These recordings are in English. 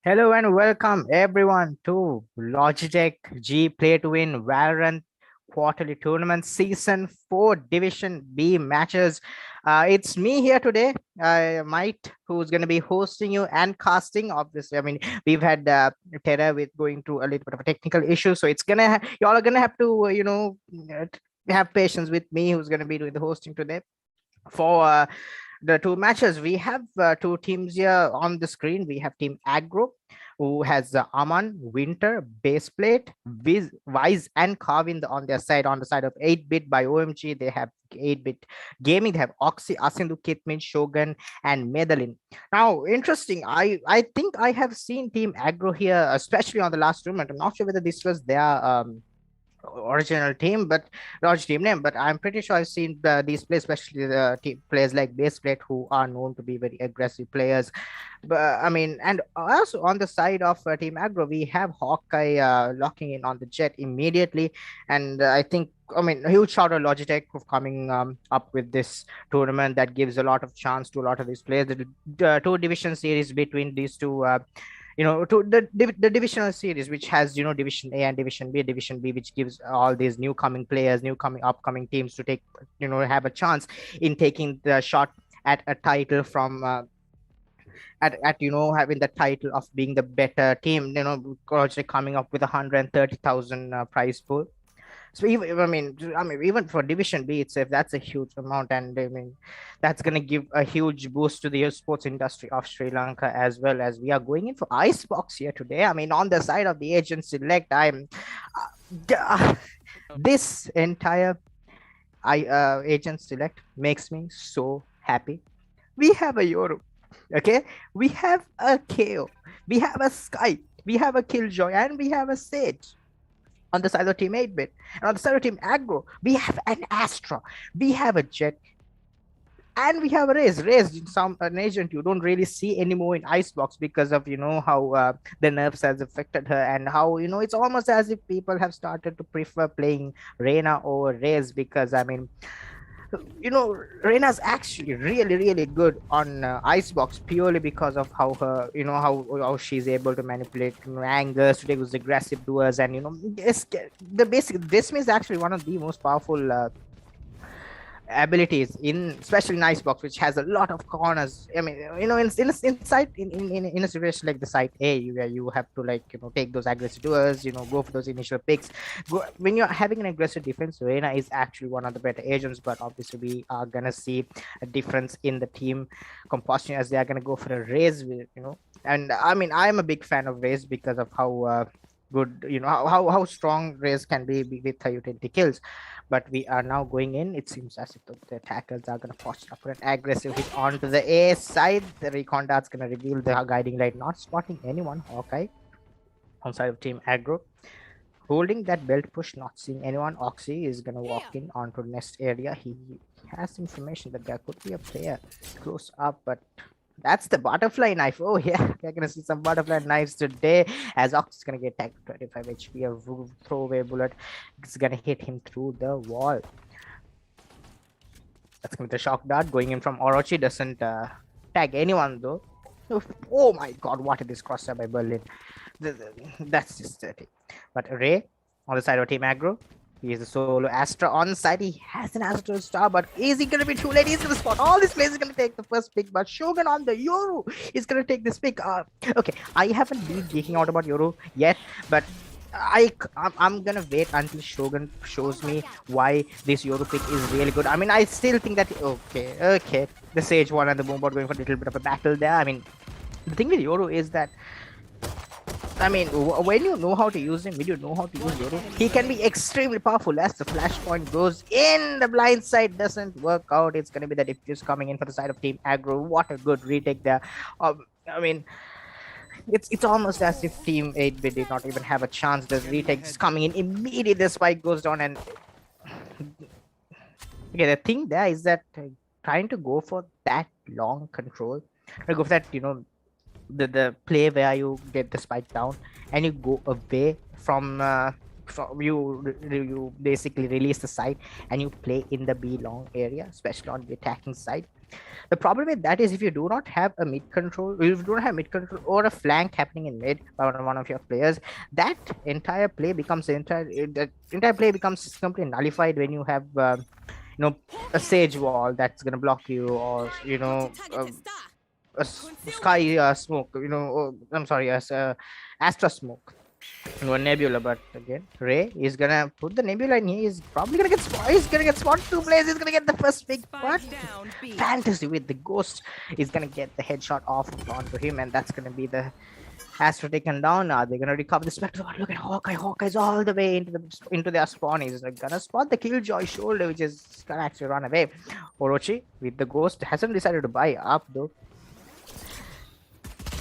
Hello and welcome everyone to Logitech G Play to Win Valorant Quarterly Tournament Season 4 Division B matches. It's me here today, Mike, who's going to be hosting you and casting. Obviously, I mean, we've had Tara with going through a little bit of a technical issue, so it's gonna y'all are gonna have to, have patience with me, who's gonna be doing the hosting today for the two matches. We have two teams here on the screen. We have team AgGro, who has Aman, Winter, Baseplate, Wise, and Carvin on their side. On the side of 8-bit by OMG, they have 8-bit gaming. They have Oxy, Asindu, Kitmin, Shogun, and Medellin. Now, interesting. I think I have seen team AgGro here, especially on the last tournament. I'm not sure whether this was their original team, but large team name. But I'm pretty sure I've seen these players, especially the team players like Baseplate, who are known to be very aggressive players. But I mean, and also on the side of Team AgGro, we have Hawkeye locking in on the Jet immediately, and I think. I mean, a huge shout out Logitech for coming up with this tournament that gives a lot of chance to a lot of these players. The two division series between these two to the divisional series, which has division A and division B, which gives all these new coming players, new coming upcoming teams to take have a chance in taking the shot at a title from at having the title of being the better team. Project coming up with 130,000 prize pool. So even I mean, even for Division B itself, that's a huge amount, and I mean, that's gonna give a huge boost to the sports industry of Sri Lanka as well. As we are going in for Icebox here today. I mean, on the side of the agent select, this entire agent select makes me so happy. We have a Euro, okay? We have a KO, we have a Sky, we have a Killjoy, and we have a Sage on the side of Team 8-bit. And on the side of Team AgGro, we have an Astra, we have a Jet, and we have a Raze. Raze, an agent you don't really see anymore in Icebox because of how the nerfs has affected her, and how it's almost as if people have started to prefer playing Reina over Raze, because I mean, Reina's actually really, really good on Icebox, purely because of how her, how she's able to manipulate angers to take those aggressive doers, and the basic. This is actually one of the most powerful abilities in, especially in Icebox, which has a lot of corners. I mean, inside in a situation like the site A, where you have to like take those aggressive doers, go for those initial picks. When you're having an aggressive defense, Reina is actually one of the better agents. But obviously, we are gonna see a difference in the team composition as they are gonna go for a raise. And I mean, I'm a big fan of raise because of how good, how strong raise can be with her utility kills. But we are now going in. It seems as if the attackers are going to force up an aggressive hit onto the A side. The recon dart's going to reveal the guiding light, not spotting anyone. Hawkeye on side of Team AgGro, holding that belt push, not seeing anyone. Oxy is going to walk in onto the next area. He has information that there could be a player close up, but that's the butterfly knife. Oh yeah, we're gonna see some butterfly knives today. As Ox is gonna get tagged 25 HP, a throwaway bullet. It's gonna hit him through the wall. That's gonna be the shock dart going in from Orochi. Doesn't tag anyone though. Oh my god, what is crossed by Berlin? That's just dirty. But Ray on the side of Team AgGro, he is a solo Astra on the side. He has an Astro star, but is he gonna be too late? He's gonna spot all these players. Is gonna take the first pick, but Shogun on the Yoru is gonna take this pick. Okay, I haven't been geeking out about Yoru yet, but I'm gonna wait until Shogun shows me why this Yoru pick is really good. I mean, I still think that okay, the Sage one and the Boombot going for a little bit of a battle there. I mean, the thing with Yoru is that, I mean, when you know how to use him, when you know how to use Yoru, he can be extremely powerful. As the flashpoint goes in, the blind side doesn't work out. It's going to be the diffuse coming in for the side of Team AgGro. What a good retake there. I mean, it's almost as if Team 8-bit did not even have a chance. The retake is coming in immediately. The spike goes down, and okay, the thing there is that trying to go for that long control, go for that, the play where you get the spike down and you go away from you basically release the side and you play in the B long area, especially on the attacking side. The problem with that is if you do not have a mid control, if you don't have mid control or a flank happening in mid by one of your players, that entire play becomes the entire play becomes completely nullified when you have a sage wall that's gonna block you, or sky smoke. I'm sorry, as Astra smoke. A nebula, but again, Ray is gonna put the nebula in. He is probably gonna get He's gonna get spot two plays. He's gonna get the first pick, but fantasy with the ghost is gonna get the headshot off onto him, and that's gonna be the Astro taken down. Now they're gonna recover the spectre. But look at Hawkeye. Hawkeye's all the way into their spawn. He's gonna spot the Killjoy shoulder, which is gonna actually run away. Orochi with the ghost hasn't decided to buy up though.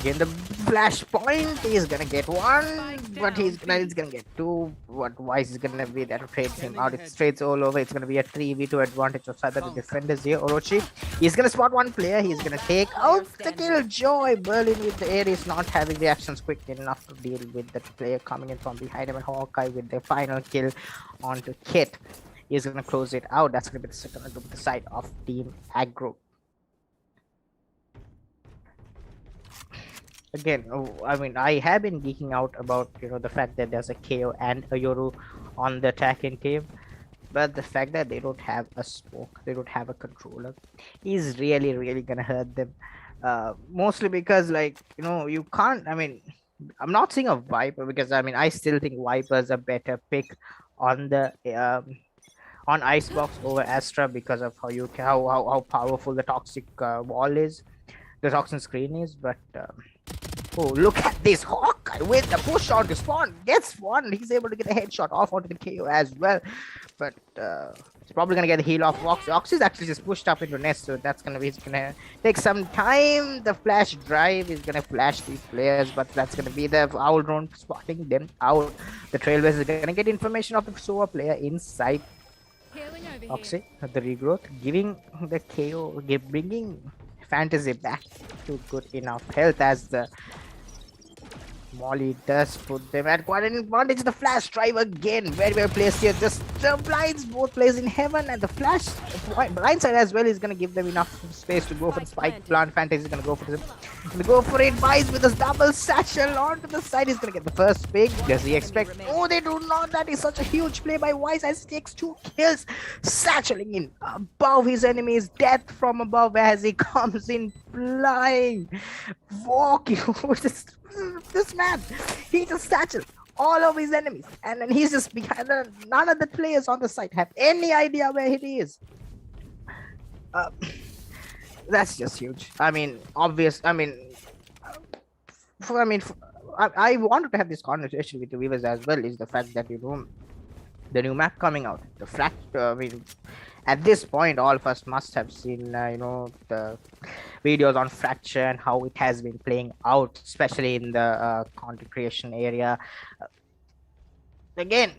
Again, the flashpoint, he's gonna get one, but he's gonna get two. What Wise is gonna be there to trade him out? It's trades all over. It's gonna be a 3v2 advantage of either the defenders here. Orochi, he's gonna spot one player. He's gonna take out the Killjoy. Berlin with the Ares not having reactions quick enough to deal with the player coming in from behind him, and Hawkeye with the final kill onto Kit. He's gonna close it out. That's gonna be the second on the side of Team AgGro. Again, I mean, I have been geeking out about the fact that there's a KO and a Yoru on the attacking team, but the fact that they don't have a smoke, they don't have a controller, is really gonna hurt them. Mostly because, like, you can't. I mean, I'm not saying a Viper, because I mean I still think Viper's a better pick on the on Icebox over Astra, because of how powerful the toxic wall is, the toxin screen is, but. Oh, look at this Hawkeye with the push on to spawn. Gets one. He's able to get a headshot off onto the KO as well. But he's probably going to get the heal off Ox. Ox is actually just pushed up into nest, so that's going to be, it's going to take some time. The flash drive is going to flash these players, but that's going to be the Owl drone spotting them out. The Trailblazers is going to get information of the Sova player inside. Oxy, the regrowth, giving the KO, bringing Fantasy back to good enough health, as the Molly does put them at quite an advantage. The flash drive again, very well placed here. Just blinds both players in heaven, and the flash blindside as well is going to give them enough space to go for the spike plant. Fantasy is going to go for it. Gonna go for it. Buys with this double satchel onto the side. He's going to get the first pick. Does he expect? No, they do not. That is such a huge play by Wise, as he takes 2 kills, satcheling in above his enemy's death from above as he comes in flying, walking. This man, he just satchel all of his enemies, and then he's just behind. None of the players on the site have any idea where he is. That's just huge. I mean, obvious. I mean, I wanted to have this conversation with the viewers as well. Is the fact that the new map coming out, the I mean, at this point, all of us must have seen, the videos on Fracture and how it has been playing out, especially in the content creation area. Again,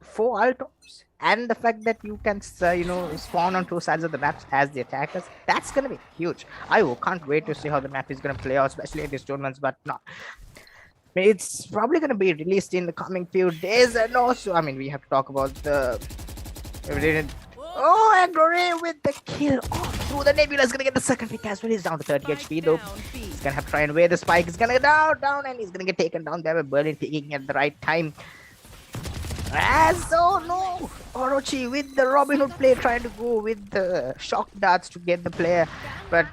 4 ultims, and the fact that you can, spawn on 2 sides of the maps as the attackers, that's gonna be huge. I can't wait to see how the map is gonna play out, especially in these tournaments. But not. It's probably gonna be released in the coming few days, and also, I mean, we have to talk about the. Oh, AgGro with the kill off through the nebula is gonna get the second pick as well. He's down to 30 HP though. He's gonna have to try and wear the spike. He's gonna get down, and he's gonna get taken down there by Berlin peeking at the right time. Oh no! Orochi with the Robin Hood play, trying to go with the shock darts to get the player, but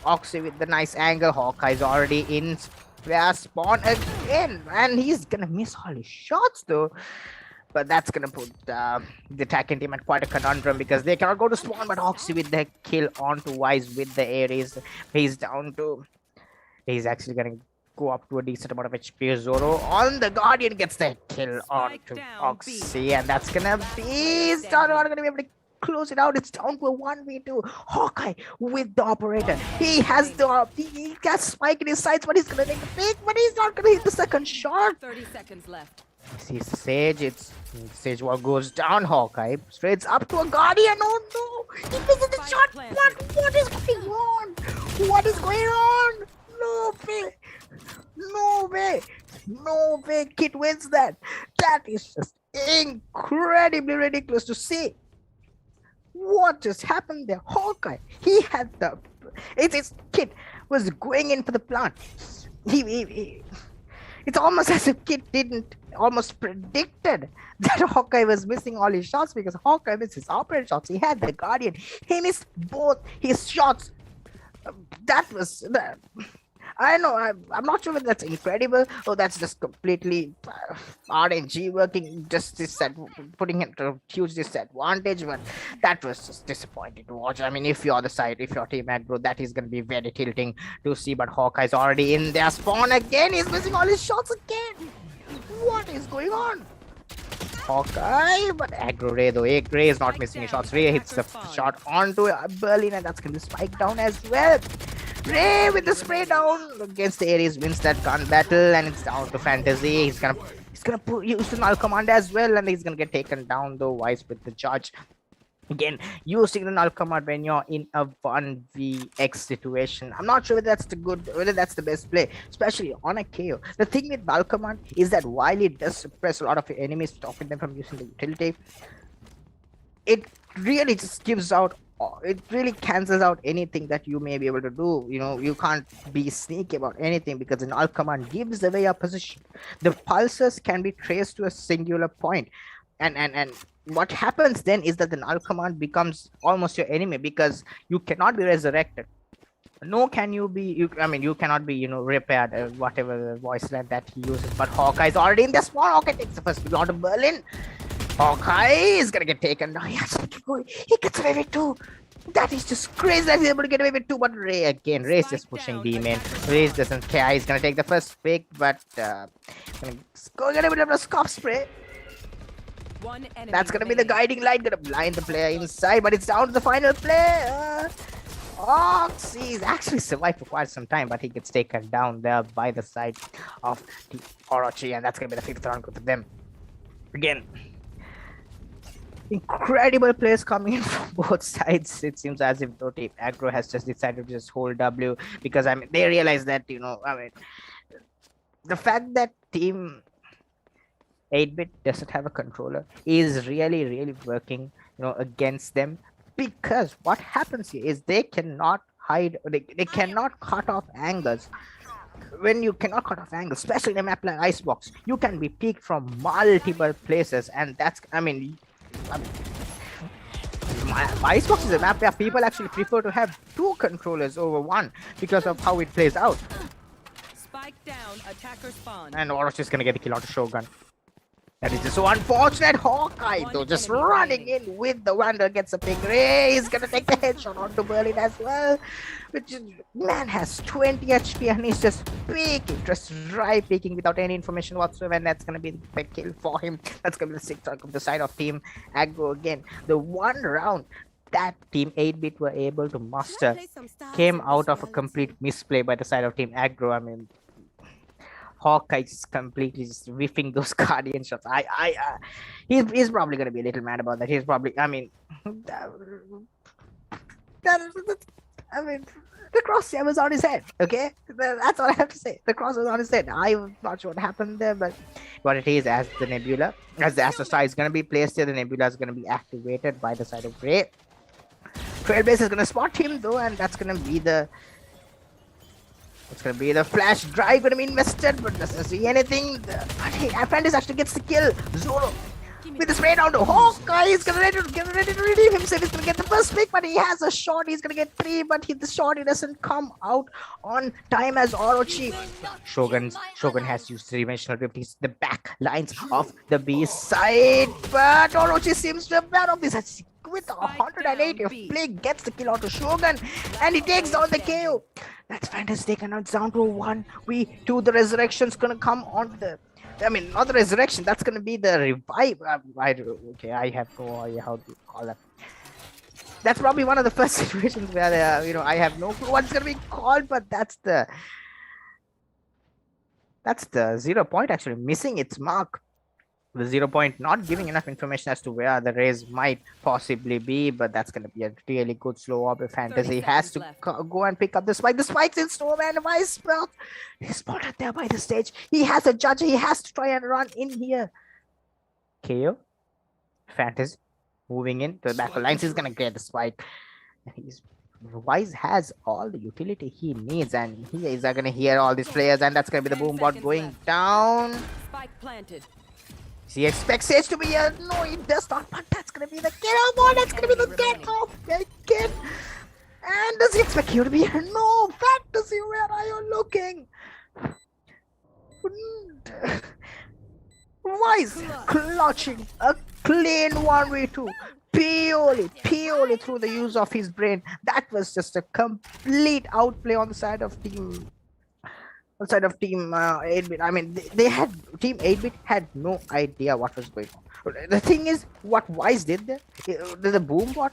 Oxy with the nice angle. Hawkeye's already in their spawn again, and he's gonna miss all his shots though. But that's gonna put the attacking team at quite a conundrum, because they cannot go to spawn. But Oxy with the kill onto Wise with the Ares. He's actually gonna go up to a decent amount of HP. Zoro on the Guardian gets the kill onto Oxy, and that's gonna be. He's not gonna be able to close it out. It's down to a 1v2. Hawkeye with the operator. He has he got spike in his sights, but he's gonna take the pick, but he's not gonna hit the second shot. 30 seconds left. Sees Sage. Sage wall goes down. Hawkeye straight up to a Guardian. Oh no! He misses the shot. What is going on? What is going on? No way! No way! No way! Kit wins that. That is just incredibly ridiculous to see. What just happened there? Hawkeye, he had the, his kid was going in for the plant. He it's almost as if Kid didn't almost predicted that Hawkeye was missing all his shots because Hawkeye missed his operator shots. He had the Guardian. He missed both his shots. That was the. I know. I'm not sure whether that's incredible or that's just completely RNG working. Just this putting him to a huge disadvantage. But that was just disappointing to watch. I mean, if you're the side, if you're Team AgGro, that is going to be very tilting to see. But Hawkeye's already in their spawn again. He's missing all his shots again. What is going on? Hawkeye, but AgGro Ray though. Ray is not missing his shots. Ray hits the shot onto Berlin, and that's going to spike down as well. Ray with the spray down against the Ares wins that gun battle, and it's down to Fantasy. He's gonna use the null command as well, and he's gonna get taken down though. Wise with the charge. Again, using the null command when you're in a 1vx situation. I'm not sure whether that's the best play, especially on a KO. The thing with null command is that while it does suppress a lot of your enemies, stopping them from using the utility, it really just gives out, it really cancels out anything that you may be able to do. You know, you can't be sneaky about anything because the null command gives away your position. The pulses can be traced to a singular point, and what happens then is that the null command becomes almost your enemy because you cannot be resurrected. No, can you be? You cannot be, repaired. Whatever the voice line that he uses. But Hawkeye is already in the spawn. Hawkeye takes the first blow out of Berlin. Hawkeye is gonna get taken down. He gets away with 2. That is just crazy that he's able to get away with 2. But Ray again. Ray's just pushing B main. Ray doesn't care. He's gonna take the first pick, but go get a bit of a scope spray. That's gonna be the guiding light, gonna blind the player inside, but it's down to the final player. Ox, he's actually survived for quite some time, but he gets taken down there by the side of the Orochi, and that's gonna be the 5th round with them. Again, incredible players coming in from both sides. It seems as if Team AgGro has just decided to just hold W because they realize that the fact that Team 8-bit doesn't have a controller is really working against them, because what happens here is they cannot hide, they cannot cut off angles. When you cannot cut off angles, especially in a map like Icebox, you can be peeked from multiple places, and that's Icebox is a map where people actually prefer to have 2 controllers over 1 because of how it plays out. Spike down, attacker spawn. And Orochi is gonna get the kill out of Shogun. That is just so unfortunate. Hawkeye though just running in with the Wander, gets a big Ray. He's gonna take the headshot onto Berlin as well. Which man has 20 HP and he's just peeking, just dry peeking without any information whatsoever, and that's gonna be the kill for him. That's gonna be the 6th rank of the side of Team AgGro again. The one round that Team 8-bit were able to muster came out of a complete misplay by the side of Team AgGro. Hawkeye is completely just whiffing those Guardian shots. He's probably gonna be a little mad about that. He's probably, the crosshair was on his head. Okay, that's all I have to say. The cross was on his head. I'm not sure what happened there, but what it is, as the Astro Star is gonna be placed here, the Nebula is gonna be activated by the side of Ray. Trailblazer is gonna spot him though, and that's gonna be the. It's gonna be the flash drive gonna be invested, but doesn't see anything. But hey, Apprentice actually gets the kill. Zoro with the spray down to Hawkeye. He's gonna get ready to redeem himself. He's gonna get the first pick, but he has a shot. He's gonna get 3, but the shot doesn't come out on time as Orochi. Shogun has used 3-dimensional rift. He's the back lines of the B side, but Orochi seems to have bad of this. With 180 play, gets the kill out of Shogun, and he takes down the KO. That's fantastic, and now it's down to 1v2. The resurrection's gonna come on the. Not the resurrection. That's gonna be the revive. I have no idea how to call that. That's probably one of the first situations where I have no clue what's gonna be called, but that's the 0 point actually missing its mark. The 0 point not giving enough information as to where the rays might possibly be, but that's going to be a really good slow orb. Fantasy has to go and pick up the spike. The spike's in Snowman. He's spotted there by the stage. He has a judge. He has to try and run in here. KO. Fantasy moving in to the back lines. He's gonna get the spike. And he's Wise has all the utility he needs, and he is gonna hear all these players, and that's gonna be the 10 boom bot seconds going left. down. Spike planted. He expects Sage to be here. No, he does not, but that's gonna be the get off ball. That's gonna be the get off again. And does he expect you to be here? No, Fantasy, where are you looking? Wise clutching a clean 1v2 purely through the use of his brain. That was just a complete outplay on the side of team 8-bit. I mean, they had team 8-bit had no idea what was going on. The thing is, what Wise did there, the boom bot,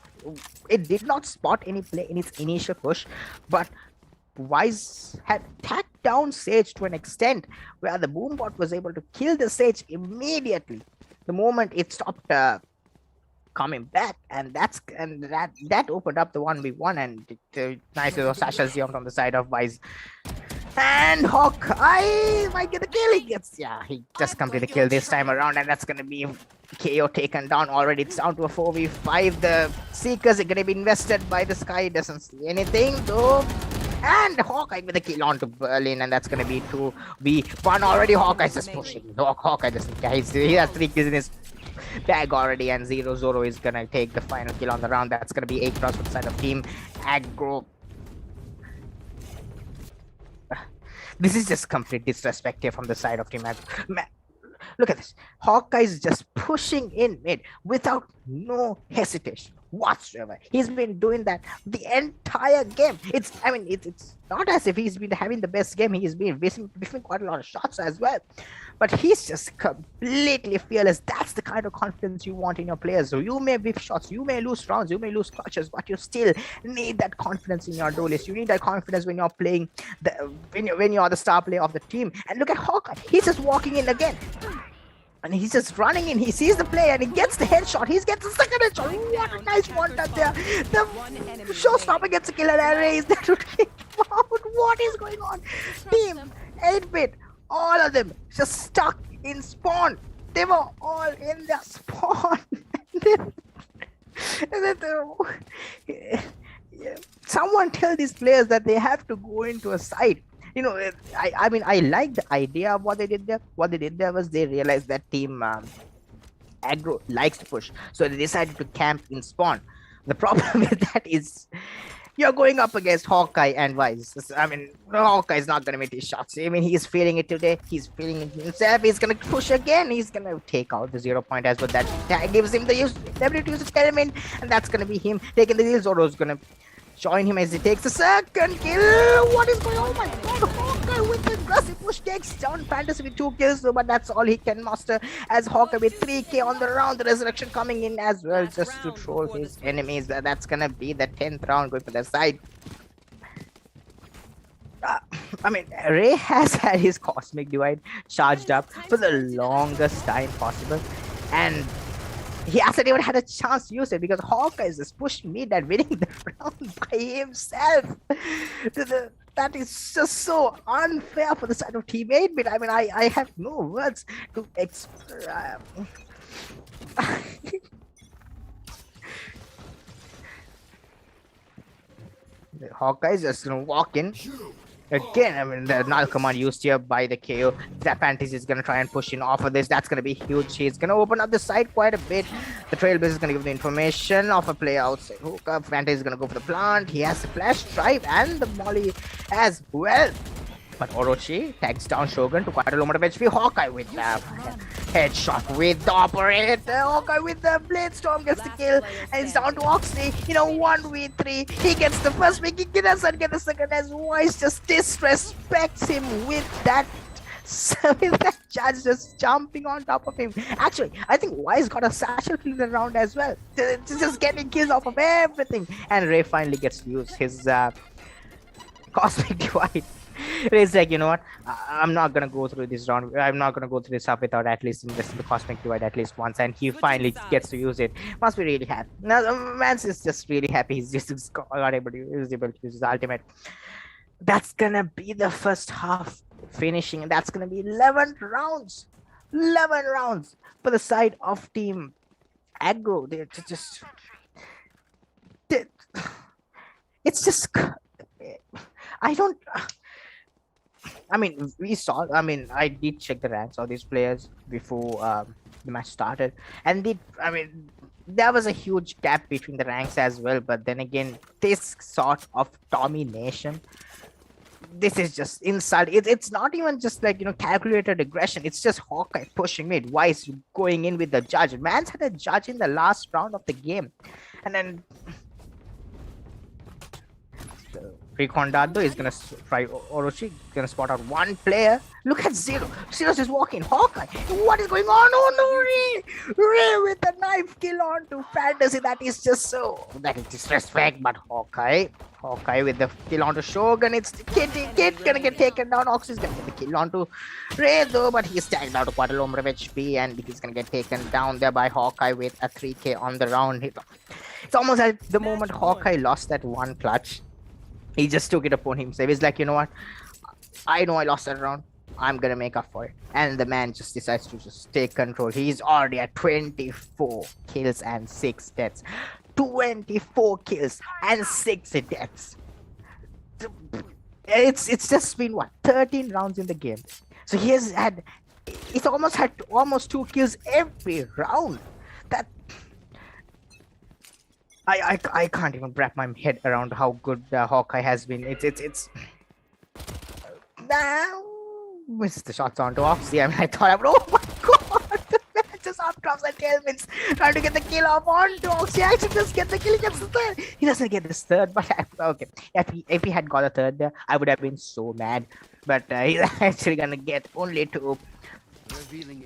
it did not spot any play in its initial push, but Wise had tacked down Sage to an extent where the boom bot was able to kill the Sage immediately the moment it stopped coming back, and that opened up the 1v1, and nice little Sasha Zion on the side of Wise. And Hawk, I might get the kill. He just completed the kill this time around, and that's gonna be KO taken down already. It's down to a 4v5. The Seekers are gonna be invested by the Sky. Doesn't see anything though. And Hawkeye with a kill onto Berlin, and that's gonna be 2v1 already. Hawkeye's just pushing. Hawkeye doesn't care. He has 3 kills in his bag already, and Zoro is gonna take the final kill on the round. That's gonna be AgGro for the side of team AgGro. This is just complete disrespect here from the side of team AgGro. Look at this. Hawkeye is just pushing in mid without no hesitation whatsoever. He's been doing that the entire game. It's not as if he's been having the best game. He's been missing quite a lot of shots as well. But he's just completely fearless. That's the kind of confidence you want in your players. So you may whiff shots, you may lose rounds, you may lose clutches, but you still need that confidence in your duelist. You need that confidence when you're playing when you're the star player of the team. And look at Hawkeye. He's just walking in again. And he's just running in. He sees the player and he gets the headshot. He gets the second headshot. What a nice one touch there. The showstopper gets a kill and Ray is there to take him out. What is going on? Team 8-bit, all of them just stuck in spawn. They were all in their spawn. Someone tell these players that they have to go into a site. I mean, I like the idea of what they did there. What they did there was they realized that team AgGro likes to push, so they decided to camp in spawn. The problem with that is you're going up against Hawkeye and Wise. I mean, Hawkeye is not going to make his shots. I mean, he's feeling it today. He's feeling it himself. He's going to push again. He's going to take out the 0 point as well. That gives him the ability to use his element, and that's going to be him taking the deal. Zoro's going to join him as he takes the second kill. What is going on? Oh my god, Hawkeye with the aggressive push takes down Fantasy with 2 kills, but that's all he can muster as Hawkeye with 3k on the round. The resurrection coming in as well just to troll his enemies. That's gonna be the 10th round going for their side. I mean, Ray has had his Cosmic Divide charged up for the longest time possible, and he hasn't even had a chance to use it because Hawkeye is just pushing mid and winning the round by himself. That is just so unfair for the side of Team 8-bit. I mean, I have no words to express. Hawkeye is just gonna walk in. Again, I mean, the null command used here by the KO. That Fantasy is going to try and push in off of this. That's going to be huge. He's going to open up the side quite a bit. The Trailblazer is going to give the information of a play outside hookup. Fantasy is going to go for the plant. He has the flash drive and the molly as well. But Orochi tags down Shogun to quite a low amount of HP. Hawkeye with the headshot with the operator. Hawkeye with the blade storm gets the kill. And it's down to Oxley. 1v3. He gets the first pick. He doesn't get the second as Wise just disrespects him with that. With that judge just jumping on top of him. Actually, I think Wise got a satchel kill in the round as well. Just getting kills off of everything. And Ray finally gets to use his Cosmic Divide. It's like, you know what, I'm not gonna go through this round. I'm not gonna go through this up without at least investing the Cosmic Divide at least once, and he finally gets to use it. Must be really happy. Now Mance is just really happy. He's just got able to use his ultimate. That's gonna be the first half finishing, and that's gonna be 11 rounds. 11 rounds for the side of Team AgGro, they- it's just I don't. I mean, we saw. I mean, I did check the ranks of these players before the match started, and I mean, there was a huge gap between the ranks as well. But then again, this sort of domination, this is just insult. It's not even just like calculated aggression. It's just Hawkeye pushing mid. Wise going in with the judge. Man's had a judge in the last round of the game, and then Recondado is gonna try Orochi, gonna spot out one player. Look at Zero. Zero's just walking. Hawkeye. What is going on? Oh no, Ray with the knife kill on to Fantasy. That is just so. That is disrespect. But Hawkeye with the kill onto Shogun. It's Kid gonna get taken down. Ox is gonna get the kill onto Ray though, but he's tagged out to quite a lot of HP and he's gonna get taken down there by Hawkeye with a 3k on the round. It's almost like the moment Hawkeye lost that one clutch, he just took it upon himself. He's like, you know what? I know I lost that round. I'm gonna make up for it. And the man just decides to just take control. He's already at 24 kills and 6 deaths. 24 kills and 6 deaths. It's just been what, 13 rounds in the game. So he's had almost 2 kills every round. That I can't even wrap my head around how good Hawkeye has been. It's now missed the shots onto Oxy. I mean, I thought, oh my god, the man just up drops and tailwinds trying to get the kill off onto Oxy. Actually, just get the kill. He gets the third. He doesn't get this third, but okay. If he had got a third there, I would have been so mad. But he's actually gonna get only 2.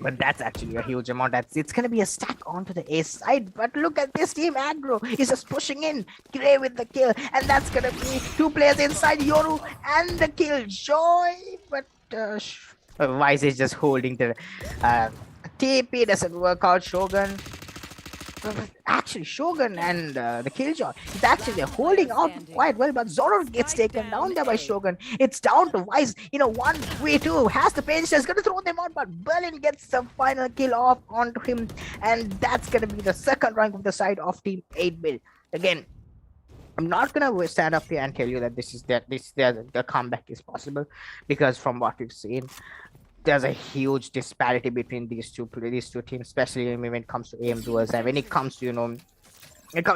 But that's actually a huge amount. It's gonna be a stack onto the A side. But look at this team. AgGro is just pushing in. Gray with the kill, and that's gonna be 2 players inside. Yoru and the kill Joy. But Wise is just holding the TP. Doesn't work out. Shogun. Actually, Shogun and the Killjoy, it's actually holding out quite well, but Zoro gets taken down there by Shogun. It's down to Wise, 1v2, has the pain, just gonna throw them out, but Berlin gets the final kill off onto him, and that's gonna be the second rank of the side of Team 8-Bit. Again, I'm not gonna stand up here and tell you that the comeback is possible, because from what we've seen, there's a huge disparity between these two teams, especially when it comes to aim duels and when it comes to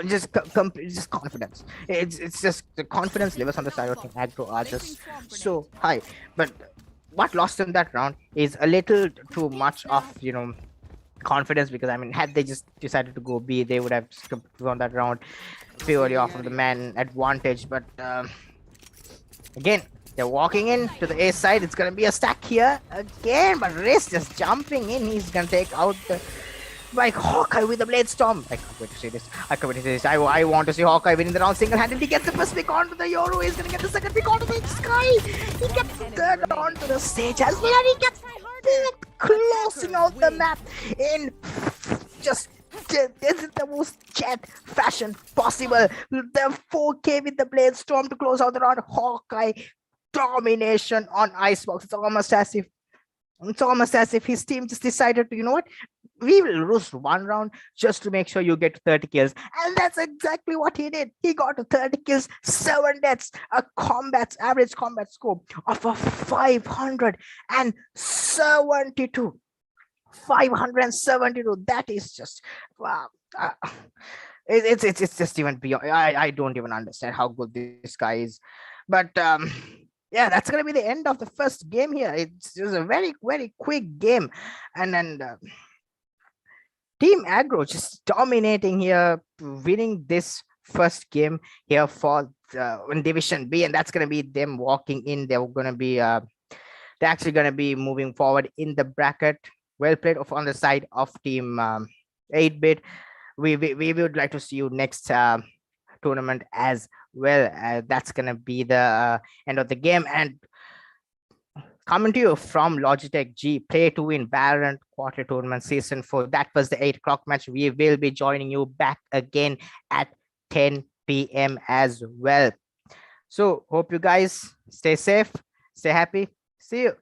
just confidence. It's just the confidence levels on the side of Team AgGro are just so high. But what lost in that round is a little too much of confidence, because I mean, had they just decided to go B, they would have just won that round purely off of the man advantage. But again, they're walking in to the A side. It's gonna be a stack here again, but Riz just jumping in. He's gonna take out the Hawkeye with the Blade Storm. I can't wait to see this. I want to see Hawkeye winning the round single-handedly. He gets the first pick onto the Yoru. He's gonna get the second pick onto the sky. He gets the third onto the stage as well, and he gets closing out the map in just this is the most jet fashion possible. The 4K with the Blade Storm to close out the round. Hawkeye domination on Icebox. It's almost as if his team just decided to, you know what, we will lose one round just to make sure you get 30 kills. And that's exactly what he did. He got to 30 kills, 7 deaths, average combat score of a 572. 572. That is just wow. It's just even beyond. I don't even understand how good this guy is. But yeah, that's gonna be the end of the first game here. It's just a very, very quick game, and then Team AgGro just dominating here, winning this first game here for in Division B, and that's gonna be them walking in. They're actually gonna be moving forward in the bracket. Well played on the side of Team 8-Bit. We would like to see you next tournament as well. That's gonna be the end of the game. And coming to you from Logitech G, Play to Win Valorant Quarterly Tournament Season 4. That was the 8 o'clock match. We will be joining you back again at 10 p.m. as well. So hope you guys stay safe, stay happy. See you.